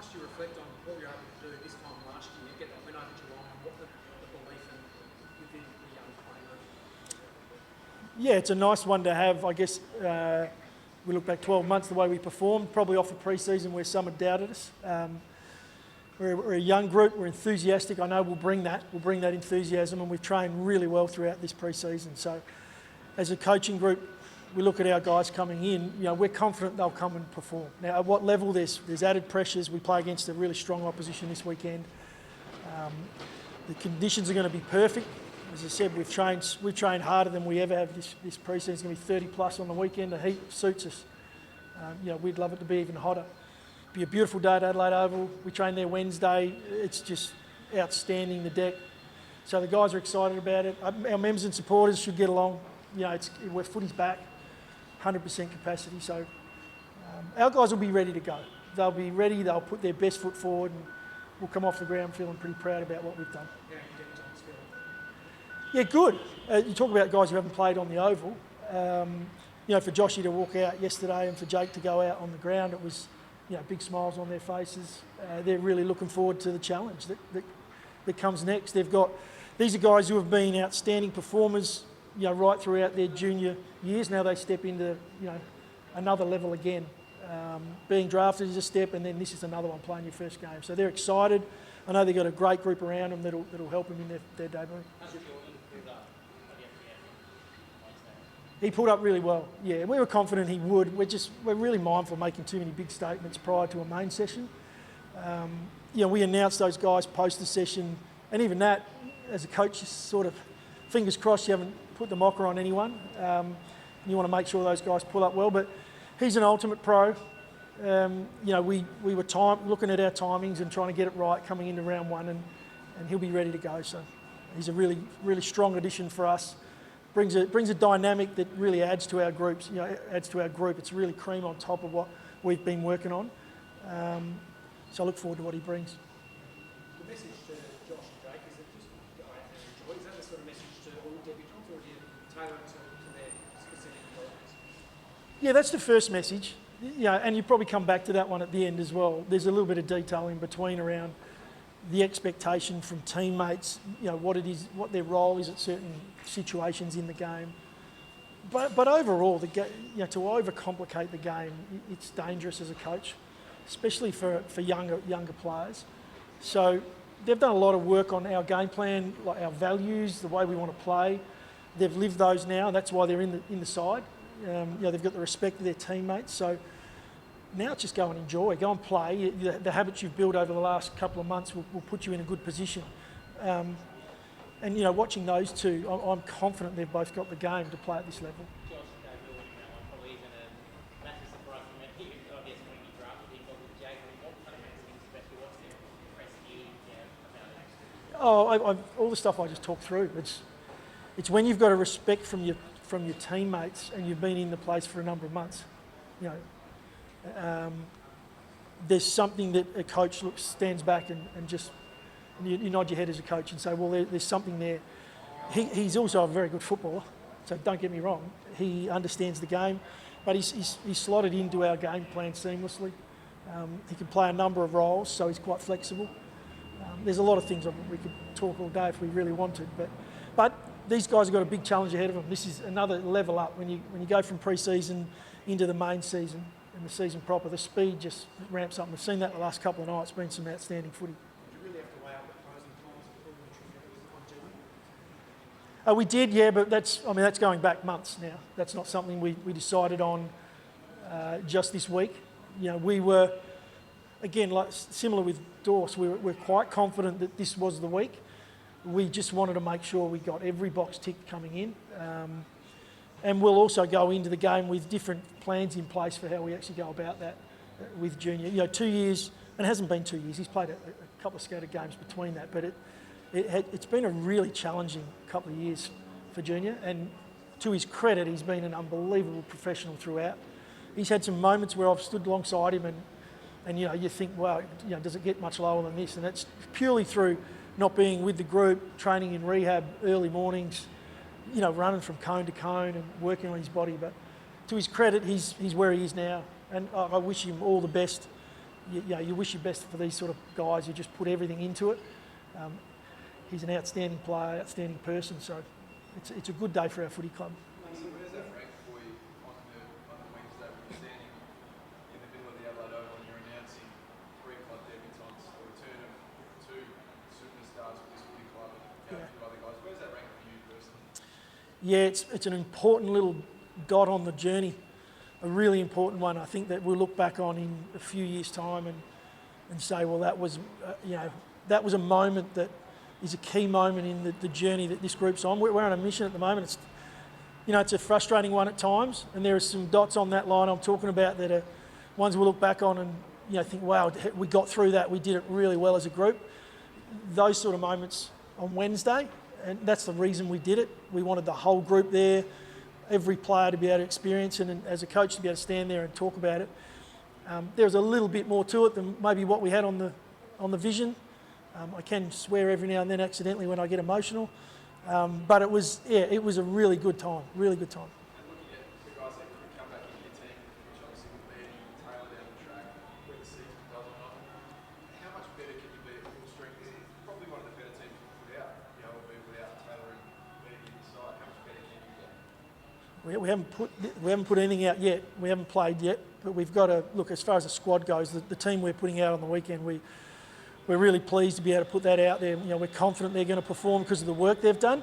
nice to reflect on what we were able to do this time last year, get that win over Geelong, and what the belief within the young players. Yeah, it's a nice one to have. I guess we look back 12 months, the way we performed, probably off the pre-season where some had doubted us. We're a young group, we're enthusiastic. I know we'll bring that enthusiasm, and we've trained really well throughout this pre-season. So as a coaching group, we look at our guys coming in, we're confident they'll come and perform. Now, at what level, there's added pressures. We play against a really strong opposition this weekend. The conditions are going to be perfect. As I said, we've trained harder than we ever have this pre-season. It's going to be 30 plus on the weekend. The heat suits us. We'd love it to be even hotter. It'll be a beautiful day at Adelaide Oval. We train there Wednesday. It's just outstanding, the deck. So the guys are excited about it. Our members and supporters should get along. We're footy's back. 100% capacity, so our guys will be ready to go. They'll be ready, they'll put their best foot forward, and we'll come off the ground feeling pretty proud about what we've done. Yeah, good. You talk about guys who haven't played on the oval. For Joshy to walk out yesterday and for Jake to go out on the ground, it was big smiles on their faces. They're really looking forward to the challenge that comes next. These are guys who have been outstanding performers right throughout their junior years. Now they step into, another level again. Being drafted is a step, and then this is another one, playing your first game. So they're excited. I know they've got a great group around them that'll help them in their debut. He pulled up really well. Yeah, we were confident he would. We're really mindful of making too many big statements prior to a main session. We announced those guys post the session, and even that, as a coach, sort of fingers crossed you haven't put the mocker on anyone. You want to make sure those guys pull up well, but he's an ultimate pro. We were looking at our timings and trying to get it right coming into round one, and he'll be ready to go. So he's a really, really strong addition for us. Brings a dynamic that really adds to our groups. Adds to our group. It's really cream on top of what we've been working on. So I look forward to what he brings. The message to Josh and Jake is that just go out and enjoy. Is that the sort of message to all debutants, or do you tailor it to their specific developments? Yeah, that's the first message. And you probably come back to that one at the end as well. There's a little bit of detail in between around the expectation from teammates, what it is, what their role is at certain situations in the game. But overall, to overcomplicate the game, it's dangerous as a coach, especially for younger players. So they've done a lot of work on our game plan, like our values, the way we want to play. They've lived those now, and that's why they're in the side. They've got the respect of their teammates. So now it's just go and enjoy, go and play. The habits you've built over the last couple of months will put you in a good position. Watching those two, I'm confident they've both got the game to play at this level. All the stuff I just talked through. It's when you've got a respect from your teammates and you've been in the place for a number of months. There's something that a coach stands back and just you nod your head as a coach and say, well, there's something there. He's also a very good footballer, so don't get me wrong. He understands the game, but he's slotted into our game plan seamlessly. He can play a number of roles, so he's quite flexible. There's a lot of things we could talk all day if we really wanted, but these guys have got a big challenge ahead of them. This is another level up. When you go from pre-season into the main season and the season proper, the speed just ramps up. We've seen that the last couple of nights. It's been some outstanding footy. Did you really have to weigh up the pros and cons before you on June? We did, yeah, but that's going back months now. That's not something we decided on just this week. We were, again, like similar with Dorse, we're quite confident that this was the week. We just wanted to make sure we got every box ticked coming in. And we'll also go into the game with different plans in place for how we actually go about that with Junior. 2 years, and it hasn't been 2 years, he's played a couple of scattered games between that, but it's been a really challenging couple of years for Junior, and to his credit, he's been an unbelievable professional throughout. He's had some moments where I've stood alongside him and you think, wow, does it get much lower than this? And that's purely through not being with the group, training in rehab early mornings, running from cone to cone and working on his body. But to his credit, he's where he is now. And I wish him all the best you wish your best for these sort of guys who just put everything into it. He's an outstanding player, outstanding person, so it's a good day for our footy club. Where's that rank for you on the Wednesday when you're standing in the middle of the Adelaide Oval and you're announcing 3 club debutants, the return of 2 superstars for this footy club and a few other guys? Where's that rank for you personally? Yeah, it's an important little dot on the journey, a really important one. I think that we'll look back on in a few years' time and say, well, that was that was a moment that is a key moment in the journey that this group's on. We're on a mission at the moment. It's a frustrating one at times, and there are some dots on that line I'm talking about that are ones we'll look back on and think, wow, we got through that. We did it really well as a group. Those sort of moments on Wednesday, and that's the reason we did it. We wanted the whole group there, every player to be able to experience it, and as a coach to be able to stand there and talk about it. There's a little bit more to it than maybe what we had on the vision. I can swear every now and then accidentally when I get emotional, but it was a really good time, really good time. And looking at the guys that could come back into your team, which obviously with Manny and Taylor down the track, where the season does or not, how much better can you be at full strength? It's probably one of the better teams you can put out, albeit without Taylor and Manny in the side. How much better can you get? We haven't put anything out yet. We haven't played yet, but we've got to look as far as the squad goes. The team we're putting out on the weekend, we're really pleased to be able to put that out there. We're confident they're going to perform because of the work they've done.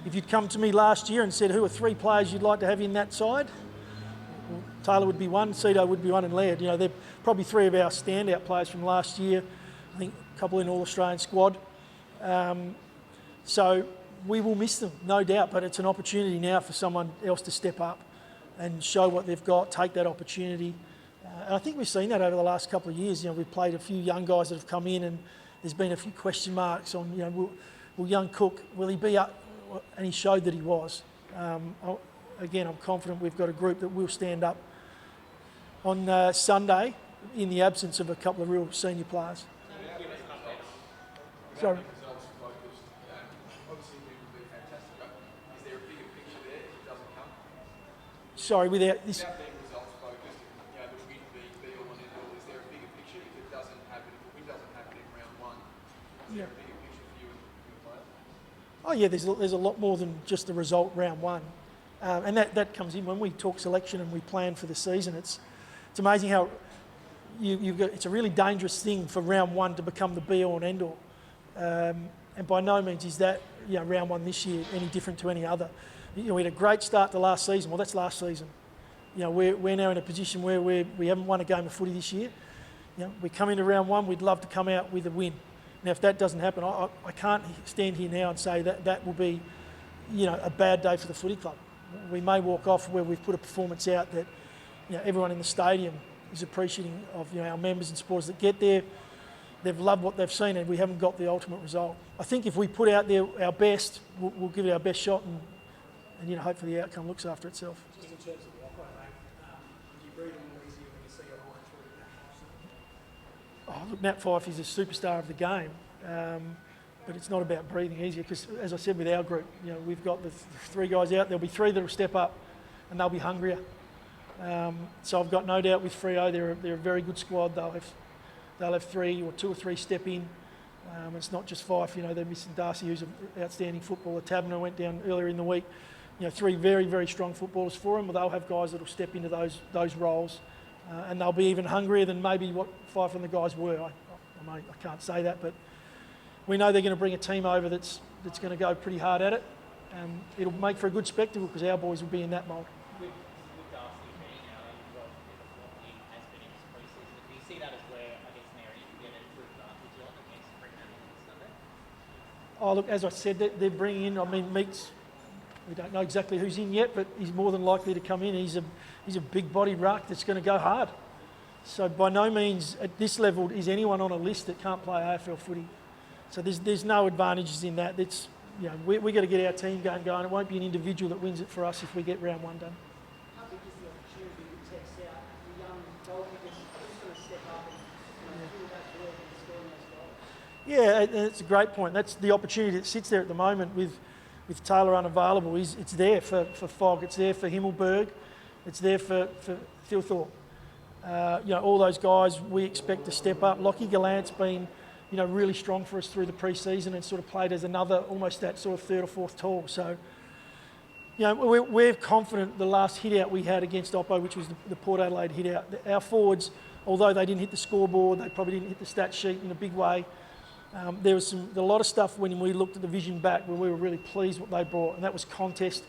If you'd come to me last year and said, who are 3 players you'd like to have in that side? Well, Taylor would be one, Cito would be one, and Laird. They're probably 3 of our standout players from last year. I think a couple in All-Australian squad. So we will miss them, no doubt, but it's an opportunity now for someone else to step up and show what they've got, take that opportunity. And I think we've seen that over the last couple of years. We've played a few young guys that have come in, and there's been a few question marks on, will young Cook, will he be up? And he showed that he was. Again, I'm confident we've got a group that will stand up on Sunday in the absence of a couple of real senior players. Sorry. Results focused, obviously we would be fantastic, but is there a bigger picture there if it doesn't come? Sorry, without this. Without being results focused, the win be all and end all, is there a bigger picture if it doesn't happen, if the win doesn't happen in round 1? Is there a bigger picture for you and your players? Oh yeah, there's a lot more than just the result round 1. And that comes in when we talk selection and we plan for the season. It's amazing how it's a really dangerous thing for round 1 to become the be all and end all. And by no means is that round 1 this year any different to any other. We had a great start to last season. Well, that's last season. We're now in a position where we haven't won a game of footy this year. We come into round 1, we'd love to come out with a win. Now, if that doesn't happen, I can't stand here now and say that will be, a bad day for the footy club. We may walk off where we've put a performance out that, everyone in the stadium is appreciating of, our members and supporters that get there. They've loved what they've seen, and we haven't got the ultimate result. I think if we put out there our best, we'll give it our best shot, and hopefully the outcome looks after itself. Just in terms of the operator, do you breathe a little easier when you see your line through Nat Fyfe? Oh, look, Nat Fyfe is a superstar of the game, but it's not about breathing easier because, as I said with our group, we've got the 3 guys out. There'll be 3 that will step up, and they'll be hungrier. So I've got no doubt with Freo, they're a very good squad. They'll have 3 or 2 or 3 step in. It's not just Fyfe. They're missing Darcy, who's an outstanding footballer. Tabner went down earlier in the week. 3 very, very strong footballers for them. They'll have guys that will step into those roles, and they'll be even hungrier than maybe what Fyfe and the guys were. I can't say that, but we know they're going to bring a team over that's going to go pretty hard at it. It'll make for a good spectacle because our boys will be in that mould. With Darcy being out and what he has been in his pre-season, do you see that as where, I guess, Mary, you can get a good advantage on against Fremantle on Sunday? Oh, look, as I said, they're bringing in, Meeks, we don't know exactly who's in yet, but he's more than likely to come in. He's a big body ruck that's going to go hard. So by no means at this level is anyone on a list that can't play AFL footy. So there's no advantages in that. It's, we've got to get our team going. It won't be an individual that wins it for us if we get round 1 done. How big is the opportunity to test out the young goalkeepers who's going to step up and do that work and scoring those goals? Yeah, it's a great point. That's the opportunity that sits there at the moment with Taylor unavailable. It's there for Fogg, it's there for Himmelberg, it's there for Thilthorpe. All those guys we expect to step up. Lockie Gallant's been, really strong for us through the pre-season and sort of played as another, almost that sort of third or fourth tall. So, we're confident the last hit out we had against Oppo, which was the Port Adelaide hit out, our forwards, although they didn't hit the scoreboard, they probably didn't hit the stat sheet in a big way. There was a lot of stuff when we looked at the vision back where we were really pleased what they brought, and that was contest.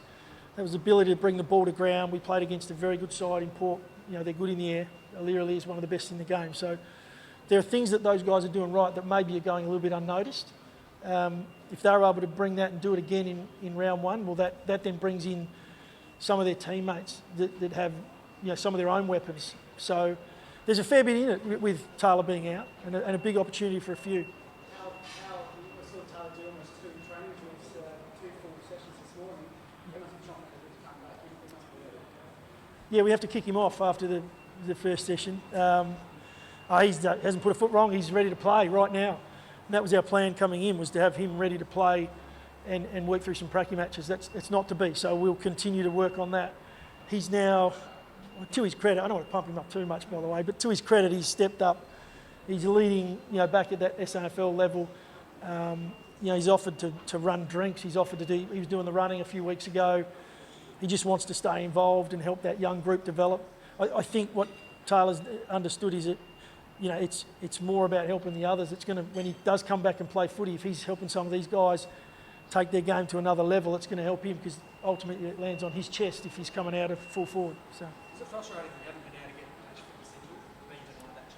That was the ability to bring the ball to ground. We played against a very good side in Port. They're good in the air. Alirali is one of the best in the game. So there are things that those guys are doing right that maybe are going a little bit unnoticed. If they're able to bring that and do it again in round one, well, that then brings in some of their teammates that have some of their own weapons. So there's a fair bit in it with Taylor being out and a big opportunity for a few. How we saw Taylor do almost 2 training with 2 full sessions this morning. He must be trying to come back in. He must be Yeah, we have to kick him off after the first session. He hasn't put a foot wrong. He's ready to play right now. And that was our plan coming in, was to have him ready to play and work through some pracky matches. It's not to be, so we'll continue to work on that. He's now, to his credit, I don't want to pump him up too much, by the way, but to his credit, he's stepped up. He's leading, back at that SANFL level. He's offered to run drinks. He's offered to do. He was doing the running a few weeks ago. He just wants to stay involved and help that young group develop. I think what Taylor's understood is that, it's more about helping the others. It's going to, when he does come back and play footy, if he's helping some of these guys take their game to another level, it's going to help him, because ultimately it lands on his chest if he's coming out of full forward. So. Is it frustrating you haven't been able to get match fitness into it, being denied that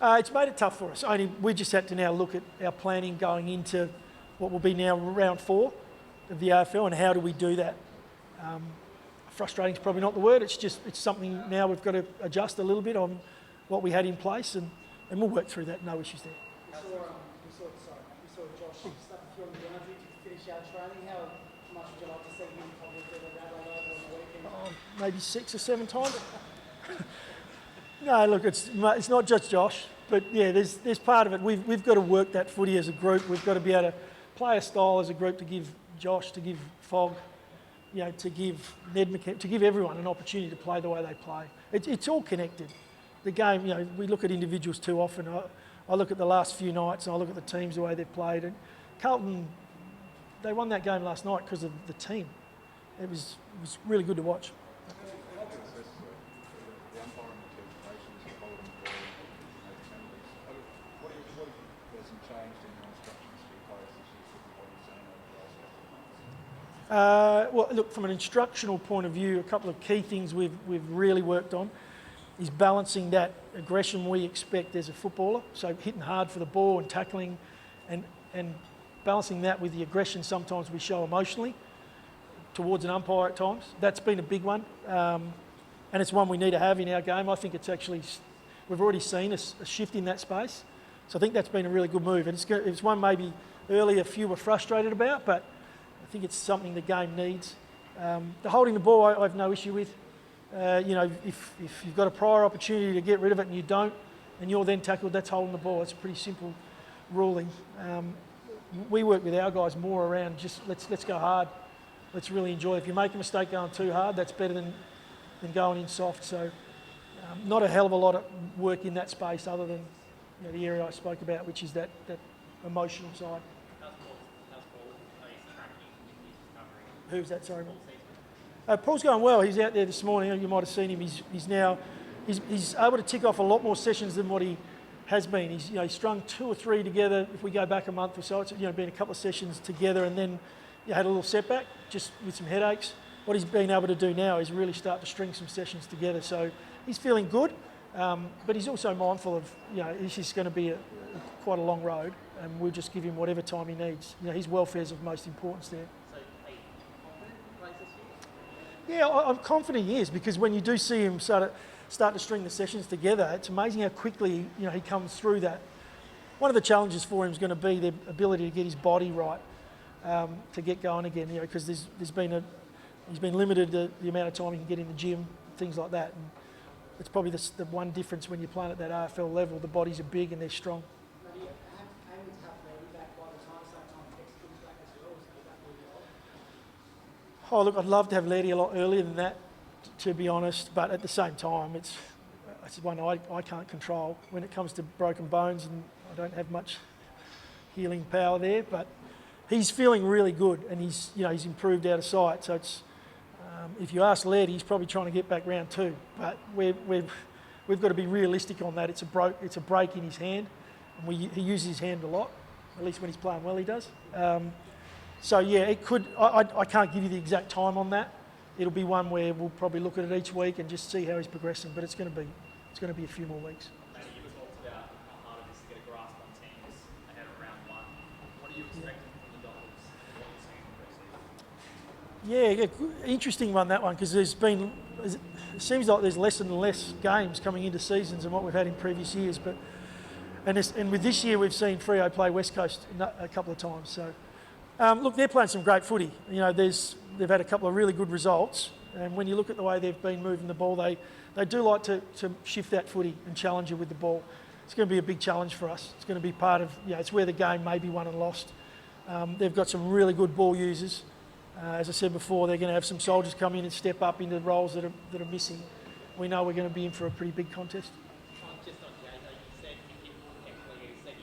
chance? It's made it tough for us. We just had to now look at our planning going into what will be now round 4 of the AFL, and how do we do that? Frustrating is probably not the word. It's something now we've got to adjust a little bit on what we had in place, and we'll work through that. No issues there. We saw Josh stuck a few on the boundary to finish our training. How much would you like to see him probably do the Adelaide over on the weekend? Maybe 6 or 7 times. No, look, it's not just Josh, but yeah, there's part of it. We've got to work that footy as a group. We've got to be able to play a style as a group to give Josh, to give Fogg, to give Ned McKenna, to give everyone an opportunity to play the way they play. It's all connected. The game, we look at individuals too often. I look at the last few nights and I look at the teams, the way they've played. And Carlton, they won that game last night because of the team. It was really good to watch. Well, look, from an instructional point of view, a couple of key things we've really worked on is balancing that aggression we expect as a footballer, so hitting hard for the ball and tackling, and balancing that with the aggression sometimes we show emotionally towards an umpire at times. That's been a big one, and it's one we need to have in our game. I think it's actually, we've already seen a shift in that space, so I think that's been a really good move, and it's one maybe earlier few were frustrated about, but I think it's something the game needs. The holding the ball I have no issue with. If you've got a prior opportunity to get rid of it and you don't, and you're then tackled, that's holding the ball. It's a pretty simple ruling. We work with our guys more around just let's go hard. Let's really enjoy. If you make a mistake going too hard, that's better than going in soft. So not a hell of a lot of work in that space other than the area I spoke about, which is that emotional side. Who's that, sorry? Paul's going well. He's out there this morning. You might have seen him. He's now able to tick off a lot more sessions than what he has been. He's strung 2 or 3 together. If we go back a month or so, it's been a couple of sessions together, and then had a little setback just with some headaches. What he's been able to do now is really start to string some sessions together. So he's feeling good, but he's also mindful of this is going to be quite a long road, and we'll just give him whatever time he needs. His welfare is of most importance there. Yeah, I'm confident he is, because when you do see him start to string the sessions together, it's amazing how quickly he comes through that. One of the challenges for him is going to be the ability to get his body right to get going again. Because he's been limited to the amount of time he can get in the gym, things like that. And it's probably the one difference when you're playing at that AFL level. The bodies are big and they're strong. Oh, look, I'd love to have Laddie a lot earlier than that, to be honest. But at the same time, it's one I can't control when it comes to broken bones, and I don't have much healing power there. But he's feeling really good, and he's improved out of sight. So it's if you ask Laird, he's probably trying to get back round 2. But we've got to be realistic on that. It's a break in his hand, and he uses his hand a lot. At least when he's playing well, he does. So yeah, it could. I can't give you the exact time on that. It'll be one where we'll probably look at it each week and just see how he's progressing. But it's going to be a few more weeks. Maybe you talked about how hard it is to get a grasp on teams ahead of round 1. What are you expecting from the Dogs and what you're seeing in pre-season? Yeah, interesting one, that one, because it seems like there's less and less games coming into seasons than what we've had in previous years. But and with this year, we've seen Freo play West Coast a couple of times. So look, they're playing some great footy. They've had a couple of really good results, and when you look at the way they've been moving the ball, they do like to shift that footy and challenge you with the ball. It's going to be a big challenge for us. It's going to be part of, it's where the game may be won and lost. They've got some really good ball users. As I said before, they're going to have some soldiers come in and step up into roles that are missing. We know we're going to be in for a pretty big contest. Just on Jay, you said you potentially said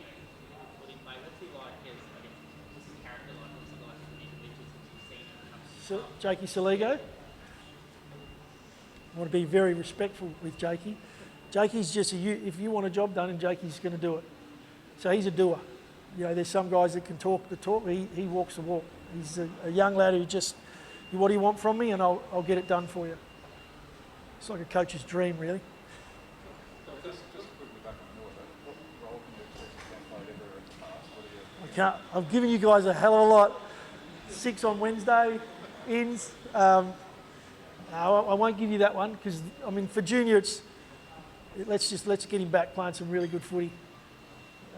put him play. What's he like as what's his character like? What's he like as an individual since you've seen him come? Jakey Saligo. I want to be very respectful with Jakey. Jakey's just if you want a job done, and Jakey's going to do it. So he's a doer. There's some guys that can talk the talk, but he walks the walk. He's a young lad who just, what do you want from me, and I'll get it done for you. It's like a coach's dream, really. Just quickly back on the north, what role can you expect to play ever in the past? I've given you guys a hell of a lot. 6 on Wednesday, ins. I won't give you that one because for Junior, let's get him back playing some really good footy.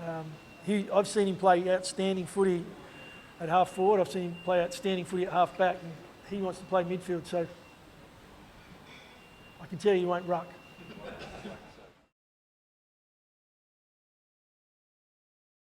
I've seen him play outstanding footy at half forward. I've seen him play outstanding footy at half back, and he wants to play midfield. So I can tell you he won't ruck.